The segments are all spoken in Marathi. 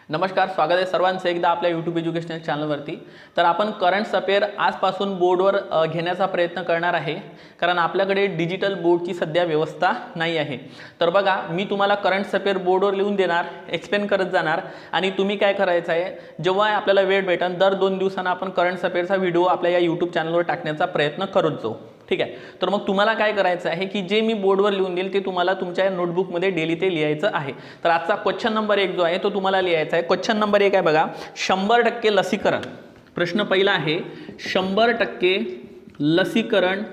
नमस्कार, स्वागत आहे सर्वांचं एकदा आपल्या यूट्यूब एज्युकेशनल चॅनलवरती। तर आपण करंट अफेअर आजपासून बोर्डवर घेण्याचा प्रयत्न करणार आहे, कारण आपल्याकडे डिजिटल बोर्डची सध्या व्यवस्था नाही आहे। तर बघा, मी तुम्हाला करंट अफेअर बोर्डवर लिहून देणार, एक्सप्लेन करत जाणार आणि तुम्ही काय करायचं आहे, जेव्हा आपल्याला वेळ भेटेल दर 2 दिवसांना आपण करंट अफेअरचा व्हिडिओ आपल्या या यूट्यूब चॅनलवर टाकण्याचा प्रयत्न करत जाऊ। ठीक आहे, तर मग तुम्हाला काय करायचं आहे की जे मी बोर्डवर लिहून देईल ते तुम्हाला तुमच्या नोटबुकमध्ये डेली ते लिहायचं आहे। तर आजचा क्वेश्चन नंबर 1 जो आहे तो तुम्हाला लिहायचा आहे। क्वेश्चन नंबर 1 आहे बघा, 100% लसीकरण। प्रश्न पहिला आहे, 100% लसीकरण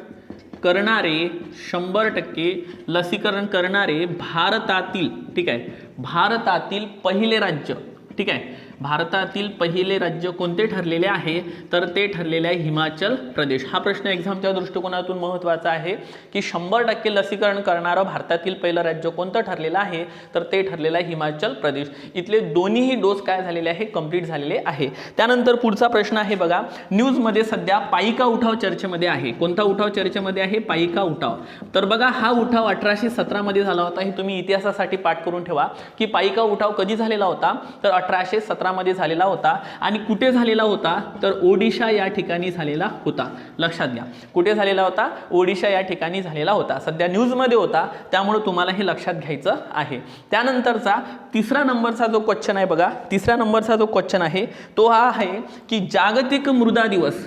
करणारे 100% लसीकरण करणारे भारतातील, ठीक आहे, भारतातील पहिले राज्य, ठीक आहे, भारतातील पहिले राज्य कोणते ठरलेले आहे, तर ते ठरलेले आहे हिमाचल प्रदेश। हा प्रश्न एक्झामच्या दृष्टिकोनातून महत्त्वाचा आहे की 100% लसीकरण करणारं भारतातील पहिलं राज्य कोणतं ठरलेलं आहे, तर ते ठरलेलं आहे हिमाचल प्रदेश। इथले दोन्हीही डोस काय झालेले आहे, कंप्लीट झालेले आहे। त्यानंतर पुढचा प्रश्न आहे बघा, न्यूजमध्ये सध्या पाईका उठाव चर्चेमध्ये आहे। कोणता उठाव चर्चेमध्ये आहे, पाईका उठाव। तर बघा, हा उठाव 1817 मध्ये झाला होता। हे तुम्ही इतिहासासाठी पाठ करून ठेवा की पाईका उठाव कधी झालेला होता, तर 1817 मध्ये झालेला होता। आणि कुठे झालेला होता, तर ओडिशा या ठिकाणी झालेला होता। लक्षात घ्या, कुठे झालेला होता, ओडिशा या ठिकाणी झालेला होता। सध्या न्यूज मध्ये होता, त्यामुळे तुम्हाला हे लक्षात घ्यायचं आहे। त्यानंतरचा तिसरा नंबरचा जो क्वेश्चन आहे बघा, तिसऱ्या नंबरचा जो क्वेश्चन आहे तो हा आहे की जागतिक मृदा दिवस,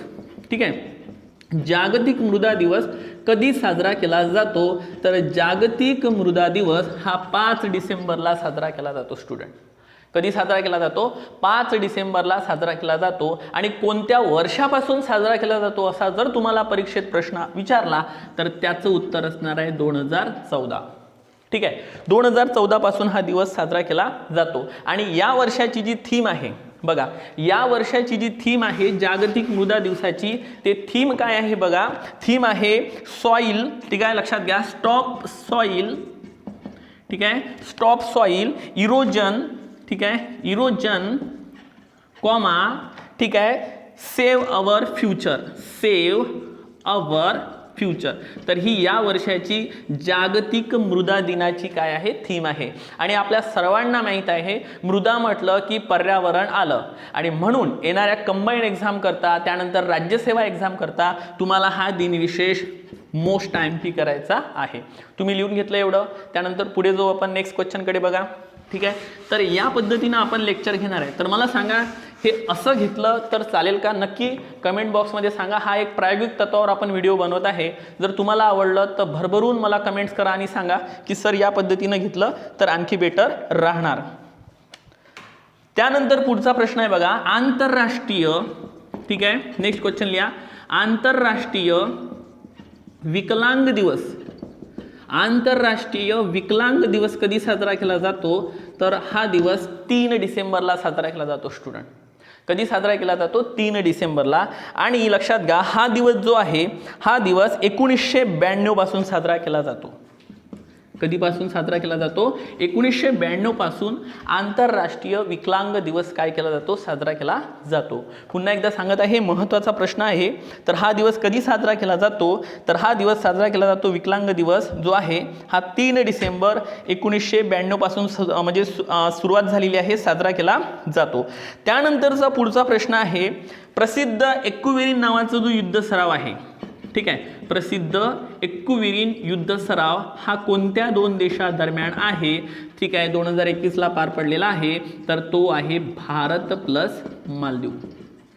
ठीक आहे, जागतिक मृदा दिवस कधी साजरा केला जातो, तर जागतिक मृदा दिवस हा 5 डिसेंबरला साजरा केला जातो। स्टुडंट, कधी साजरा केला जातो, 5 डिसेंबरला साजरा केला जातो। आणि कोणत्या वर्षापासून साजरा केला जातो असा जर तुम्हाला परीक्षेत प्रश्न विचारला तर त्याचं उत्तर असणार आहे 2014। ठीक आहे, 2014 पासून हा दिवस साजरा केला जातो। आणि या वर्षाची जी थीम आहे बघा, या वर्षाची जी थीम आहे जागतिक मृदा दिवसाची, ते थीम काय आहे बघा, थीम आहे सॉइल, ठीक आहे, लक्षात घ्या, स्टॉप सॉइल, ठीक आहे, स्टॉप सॉइल इरोजन, ठीक आहे, इरोजन कॉमा, ठीक आहे, save our future, save our future. तर ही या वर्षाची जागतिक मृदा दिनाची काय आहे, थीम आहे। आणि आपल्या सर्वांना माहित आहे, मृदा म्हटलं की पर्यावरण आलं, आणि म्हणून येणाऱ्या कंबाईंड एक्झाम करता, त्यानंतर राज्यसेवा एक्झाम करता तुम्हाला हा दिनविशेष मोस्ट टाइमली करायचा आहे। तुम्ही लिहून घेतलं एवढं। त्यानंतर पुढे जो आपण नेक्स्ट क्वेश्चनकडे बघा, ठीक आहे। तर या पद्धतीनं आपण लेक्चर घेणार आहे। तर मला सांगा, हे असं घेतलं तर चालेल का? नक्की कमेंट बॉक्समध्ये सांगा। हा एक प्रायोगिक तत्वावर आपण व्हिडिओ बनवत आहे। जर तुम्हाला आवडलं तर भरभरून मला कमेंट्स करा आणि सांगा की सर या पद्धतीनं घेतलं तर आणखी बेटर राहणार। त्यानंतर पुढचा प्रश्न आहे बघा, आंतरराष्ट्रीय, ठीक आहे, नेक्स्ट क्वेश्चन लिहा, आंतरराष्ट्रीय विकलांग दिवस, आंतरराष्ट्रीय विकलांग दिवस कधी साजरा केला जातो, तर हा दिवस 3 डिसेंबरला साजरा केला जातो। स्टुडंट, कधी साजरा केला जातो, 3 डिसेंबरला। आणि लक्षात घ्या, हा दिवस जो आहे, हा दिवस 1992 पासून साजरा केला जातो। कधीपासून साजरा केला जातो, 1992 पासून आंतरराष्ट्रीय विकलांग दिवस काय केला जातो, साजरा केला जातो। पुन्हा एकदा सांगत आहे, महत्त्वाचा प्रश्न आहे। तर हा दिवस कधी साजरा केला जातो, तर हा दिवस साजरा केला जातो, विकलांग दिवस जो आहे हा 3 डिसेंबर 1992 पासून म्हणजे सुरुवात झालेली आहे, साजरा केला जातो। त्यानंतरचा पुढचा प्रश्न आहे, प्रसिद्ध एक्कुवेरीन नावाचा जो युद्ध सराव आहे, ठीक आहे, प्रसिद्ध एक्कुवेरीन युद्ध सराव हा कोणत्या 2 देशादरम्यान आहे, ठीक आहे, 2021ला पार पडलेला आहे, तर तो आहे भारत प्लस मालदीव।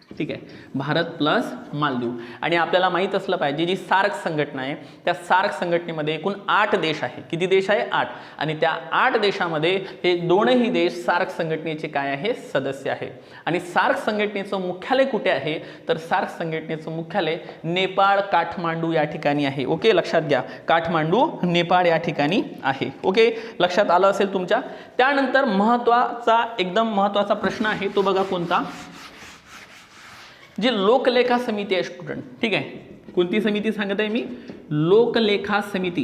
ठीक आहे, भारत प्लस मालदीव। आणि आपल्याला माहित असलं पाहिजे, जी सार्क संघटना आहे, त्या सार्क संघटनेमध्ये एकूण 8 देश आहे। किती देश आहे, 8। आणि त्या 8 देशामध्ये हे 2ही देश सार्क संघटनेचे काय आहे, सदस्य आहे। आणि सार्क संघटनेचं मुख्यालय कुठे आहे, तर सार्क संघटनेचं मुख्यालय नेपाळ, काठमांडू या ठिकाणी आहे। ओके, लक्षात घ्या, काठमांडू नेपाळ या ठिकाणी आहे। ओके, लक्षात आलं असेल तुमच्या। त्यानंतर महत्त्वाचा, एकदम महत्त्वाचा प्रश्न आहे तो बघा, कोणता, जी लोकलेखा समिती आहे। स्टुडंट, ठीक आहे, कोणती समिती सांगत आहे मी, लोकलेखा समिती,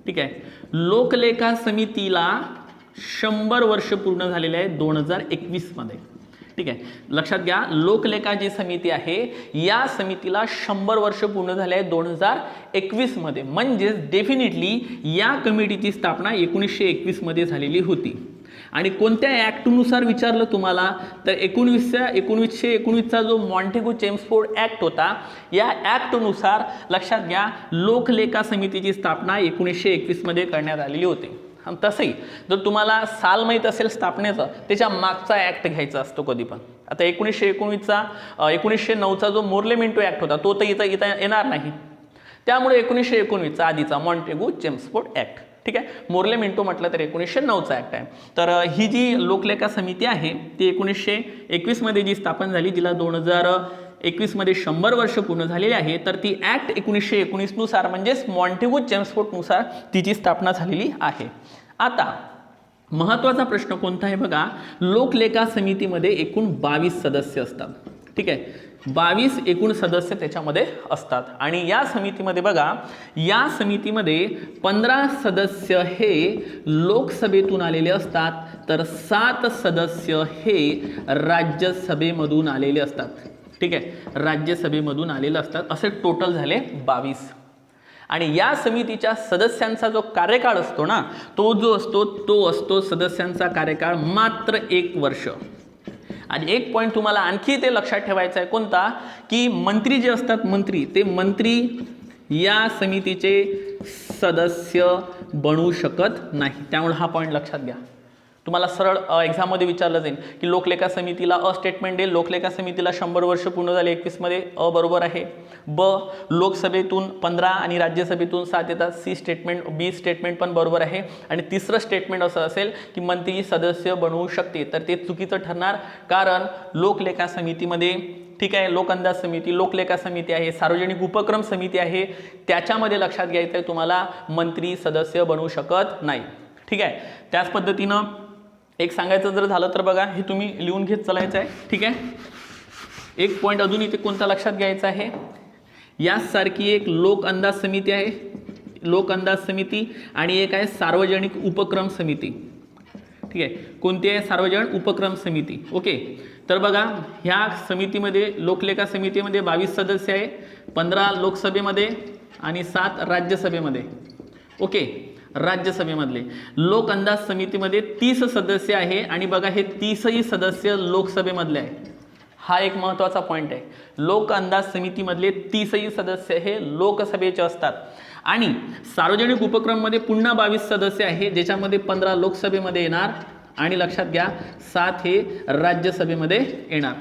ठीक आहे, लोकलेखा समितीला 100 वर्ष पूर्ण झालेले आहे 2021 मध्ये। ठीक आहे, लक्षात घ्या, लोकलेखा जी समिती आहे या समितीला 100 वर्ष पूर्ण झाले आहे 2021 मध्ये। म्हणजे डेफिनेटली या कमिटीची स्थापना 1921 मध्ये झालेली होती। आणि कोणत्या ॲक्टनुसार विचारलं तुम्हाला तर 1919चा जो मॉन्टेगू चेम्सफोर्ड ॲक्ट होता, या ॲक्टनुसार लक्षात घ्या लोकलेखा समितीची स्थापना 1921 मध्ये करण्यात आलेली होती. तसंही जर तुम्हाला साल माहीत असेल स्थापनेचं, त्याच्या मागचा ॲक्ट घ्यायचा असतो कधी पण. आता 1919चा जो मोर्लेमेंटो ॲक्ट होता तो तर इथं येणार नाही, त्यामुळे 1919चा आधीचा मॉन्टेगू चेम्सफोर्ड ॲक्ट. ठीक आहे, मोर्लेमेंटो म्हटलं तर 1909चा ॲक्ट आहे. तर ही जी लोकलेखा समिती आहे ती 1921 मध्ये जी स्थापन झाली, जिला 2021 मध्ये 100 वर्ष पूर्ण झालेली आहे. तर ती ॲक्ट 1919 नुसार म्हणजेच मॉन्टेगू चेम्सफोर्ड नुसार तिची स्थापना झालेली आहे. आता महत्त्वाचा प्रश्न कोणता आहे बघा, लोकलेखा समितीमध्ये एकूण 22 सदस्य असतात. ठीक आहे, 22 एकूण सदस्य त्याच्यामध्ये असतात. आणि या समितीमध्ये बघा, या समितीमध्ये 15 सदस्य हे लोकसभेतून आलेले असतात, तर 7 सदस्य हे राज्यसभेमधून आलेले असतात. ठीक आहे, राज्यसभेमधून आलेले असतात. असे टोटल झाले 22. आणि या समितीच्या सदस्यांचा जो कार्यकाळ असतो ना, तो असतो सदस्यांचा कार्यकाळ मात्र 1 वर्ष. आणि एक पॉईंट तुम्हाला आणखी ते लक्षात ठेवायचा आहे कोणता, की मंत्री जे असतात मंत्री या समितीचे सदस्य बनू शकत नाही. त्यामुळे हा पॉईंट लक्षात घ्या. तुम्हाला सरळ एक्झाममध्ये विचारलं जाईल की लोकलेखा समितीला स्टेटमेंट देईल, लोकलेखा समितीला 100 वर्ष पूर्ण झाले 21 मध्ये, बरोबर आहे. लोकसभेतून 15 आणि राज्यसभेतून 7 येतात, बी स्टेटमेंट पण बरोबर आहे. आणि तिसरं स्टेटमेंट असं असेल की मंत्री सदस्य बनवू शकते, तर ते चुकीचं ठरणार. कारण लोकलेखा समितीमध्ये, ठीक आहे, लोक अंदाज समिती, लोकलेखा समिती आहे, सार्वजनिक उपक्रम समिती आहे, त्याच्यामध्ये लक्षात घ्यायचं आहे तुम्हाला मंत्री सदस्य बनवू शकत नाही. ठीक आहे, त्याच पद्धतीनं एक सांगायचं जर झालं तर बघा, हे तुम्ही लिहून घेत चालायचं आहे. ठीक आहे, एक पॉईंट अजून इथे कोणता लक्षात घ्यायचा आहे, यासारखी एक लोक अंदाज समिती आहे, लोक अंदाज समिती, आणि एक आहे सार्वजनिक उपक्रम समिती. ठीक आहे, कोणती आहे, सार्वजनिक उपक्रम समिती. ओके, तर बघा ह्या समितीमध्ये, लोकलेखा समितीमध्ये 22 सदस्य आहे, 15 लोकसभेमध्ये आणि 7 राज्यसभेमध्ये. ओके, राज्यसभेमधले. लोक अंदाज समितीमध्ये 30 सदस्य आहे, आणि बघा हे 30ही सदस्य लोकसभेमधले आहे. हा एक महत्त्वाचा पॉईंट आहे. लोक अंदाज समितीमधले 30ही सदस्य हे लोकसभेचे असतात. आणि सार्वजनिक उपक्रममध्ये पुन्हा 22 सदस्य आहे, ज्याच्यामध्ये 15 लोकसभेमध्ये येणार, आणि लक्षात घ्या 7 हे राज्यसभेमध्ये येणार.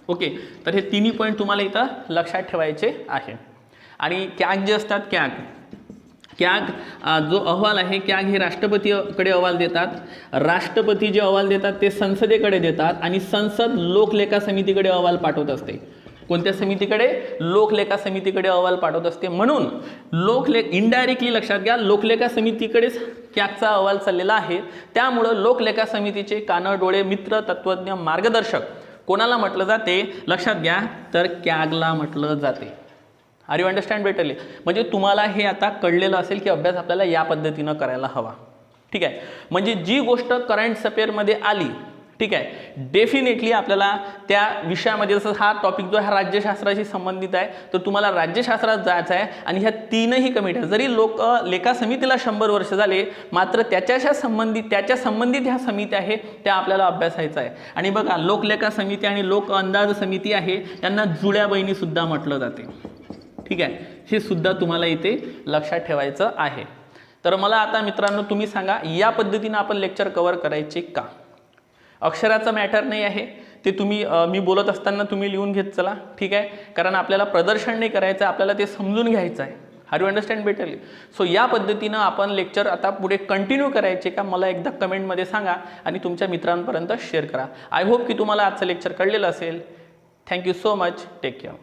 ओके, तर हे तिन्ही पॉईंट तुम्हाला इथं लक्षात ठेवायचे आहे. आणि कॅग जे असतात, कॅग जो अहवाल आहे, कॅग हे राष्ट्रपतीकडे अहवाल देतात, राष्ट्रपती जे अहवाल देतात ते संसदेकडे देतात, आणि संसद लोकलेखा समितीकडे अहवाल पाठवत असते. कोणत्या समितीकडे? लोकलेखा समितीकडे अहवाल पाठवत असते. म्हणून इनडायरेक्टली लक्षात घ्या, लोकलेखा समितीकडेच कॅगचा अहवाल चाललेला आहे. त्यामुळं लोकलेखा समितीचे कान डोळे मित्र तत्वज्ञ मार्गदर्शक कोणाला म्हटलं जाते लक्षात घ्या, तर कॅगला म्हटलं जाते. Are you understand betterly? म्हणजे तुम्हाला हे आता कळलेलं असेल की अभ्यास आपल्याला या पद्धतीनं करायला हवा. ठीक आहे, म्हणजे जी गोष्ट करंट अफेअरमध्ये आली, ठीक आहे, डेफिनेटली आपल्याला त्या विषयामध्ये, जसं हा टॉपिक जो हा राज्यशास्त्राशी संबंधित आहे, तर तुम्हाला राज्यशास्त्रात जायचं आहे. आणि ह्या तीनही कमिट्या, जरी लोकलेखा समितीला 100 वर्ष झाले, मात्र त्याच्या संबंधित ह्या समिती आहे त्या आपल्याला अभ्यासायचं आहे. आणि बघा, लोकलेखा समिती आणि लोक अंदाज समिती आहे, यांना जुळ्या बहिणी सुद्धा म्हटलं जाते. ठीक आहे, हे सुद्धा तुम्हाला इथे लक्षात ठेवायचं आहे. तर मला आता मित्रांनो तुम्ही सांगा, या पद्धतीनं आपण लेक्चर कव्हर करायचे का? अक्षराचं मॅटर नाही आहे, ते तुम्ही मी बोलत असताना तुम्ही लिहून घेत चला. ठीक आहे, कारण आपल्याला प्रदर्शन नाही करायचं, आपल्याला ते समजून घ्यायचं आहे. Are you understand betterly? So या पद्धतीनं आपण लेक्चर आता पुढे कंटिन्यू करायचे का, मला एकदा कमेंटमध्ये सांगा आणि तुमच्या मित्रांपर्यंत शेअर करा. आय होप की तुम्हाला आजचं लेक्चर कळलेलं असेल. Thank you so much. Take care.